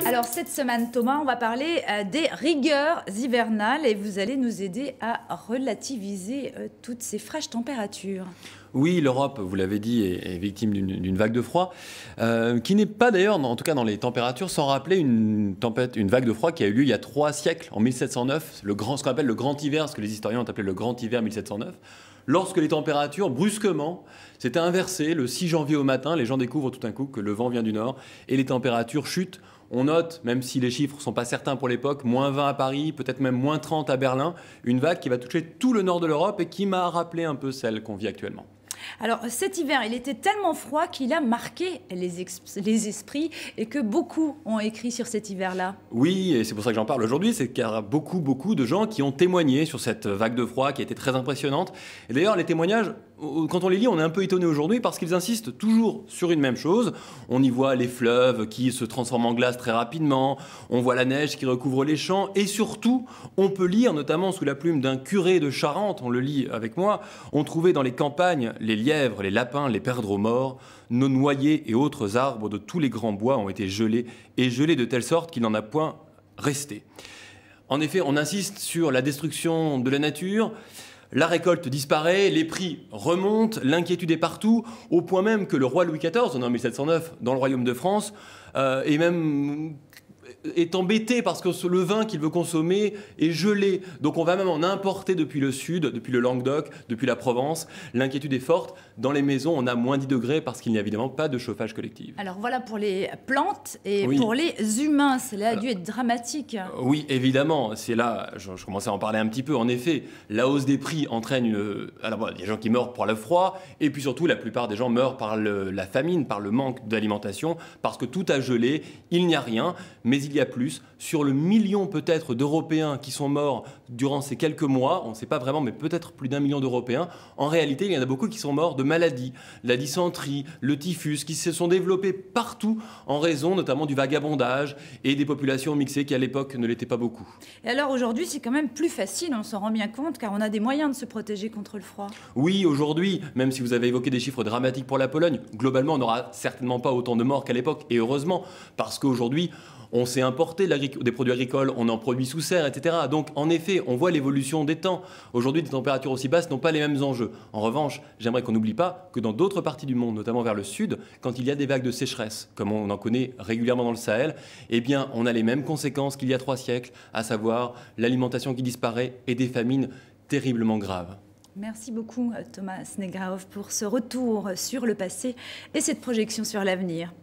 Alors cette semaine, Thomas, on va parler des rigueurs hivernales et vous allez nous aider à relativiser toutes ces fraîches températures. Oui, l'Europe, vous l'avez dit, est victime d'une vague de froid, qui n'est pas d'ailleurs, en tout cas dans les températures, sans rappeler une vague de froid qui a eu lieu il y a 3 siècles, en 1709, ce qu'on appelle le Grand Hiver, ce que les historiens ont appelé le Grand Hiver 1709, lorsque les températures, brusquement, s'étaient inversées. Le 6 janvier au matin, les gens découvrent tout d'un coup que le vent vient du nord et les températures chutent. On note, même si les chiffres ne sont pas certains pour l'époque, moins 20 à Paris, peut-être même moins 30 à Berlin, une vague qui va toucher tout le nord de l'Europe et qui m'a rappelé un peu celle qu'on vit actuellement. Alors cet hiver, il était tellement froid qu'il a marqué les esprits et que beaucoup ont écrit sur cet hiver-là. Oui, et c'est pour ça que j'en parle aujourd'hui, c'est qu'il y a beaucoup de gens qui ont témoigné sur cette vague de froid qui a été très impressionnante. Et d'ailleurs, les témoignages, quand on les lit, on est un peu étonné aujourd'hui parce qu'ils insistent toujours sur une même chose. On y voit les fleuves qui se transforment en glace très rapidement, on voit la neige qui recouvre les champs et surtout, on peut lire, notamment sous la plume d'un curé de Charente, on le lit avec moi, on trouvait dans les campagnes les lièvres, les lapins, les perdreaux morts, nos noyers et autres arbres de tous les grands bois ont été gelés et gelés de telle sorte qu'il n'en a point resté. En effet, on insiste sur la destruction de la nature. La récolte disparaît, les prix remontent, l'inquiétude est partout, au point même que le roi Louis XIV, en 1709, dans le royaume de France, est embêté parce que le vin qu'il veut consommer est gelé. Donc on va même en importer depuis le sud, depuis le Languedoc, depuis la Provence. L'inquiétude est forte. Dans les maisons, on a moins 10 degrés parce qu'il n'y a évidemment pas de chauffage collectif. Alors voilà pour les plantes et Oui. pour les humains, cela a dû être dramatique. Oui, évidemment. C'est là, je commençais à en parler un petit peu. En effet, la hausse des prix entraîne Alors, il y a des gens qui meurent par le froid et puis surtout, la plupart des gens meurent par la famine, par le manque d'alimentation, parce que tout a gelé, il n'y a rien, mais il y a plus. Sur le million peut-être d'Européens qui sont morts durant ces quelques mois, on ne sait pas vraiment, mais peut-être plus d'1 million d'Européens, en réalité, il y en a beaucoup qui sont morts de maladies, la dysenterie, le typhus, qui se sont développés partout en raison notamment du vagabondage et des populations mixées qui à l'époque ne l'étaient pas beaucoup. Et alors aujourd'hui, c'est quand même plus facile, on s'en rend bien compte, car on a des moyens de se protéger contre le froid. Oui, aujourd'hui, même si vous avez évoqué des chiffres dramatiques pour la Pologne, globalement, on n'aura certainement pas autant de morts qu'à l'époque, et heureusement, parce qu'aujourd'hui, on sait importer des produits agricoles, on en produit sous serre, etc. Donc, en effet, on voit l'évolution des temps. Aujourd'hui, des températures aussi basses n'ont pas les mêmes enjeux. En revanche, j'aimerais qu'on n'oublie pas que dans d'autres parties du monde, notamment vers le sud, quand il y a des vagues de sécheresse, comme on en connaît régulièrement dans le Sahel, eh bien, on a les mêmes conséquences qu'il y a 3 siècles, à savoir l'alimentation qui disparaît et des famines terriblement graves. Merci beaucoup Thomas Snegraov pour ce retour sur le passé et cette projection sur l'avenir.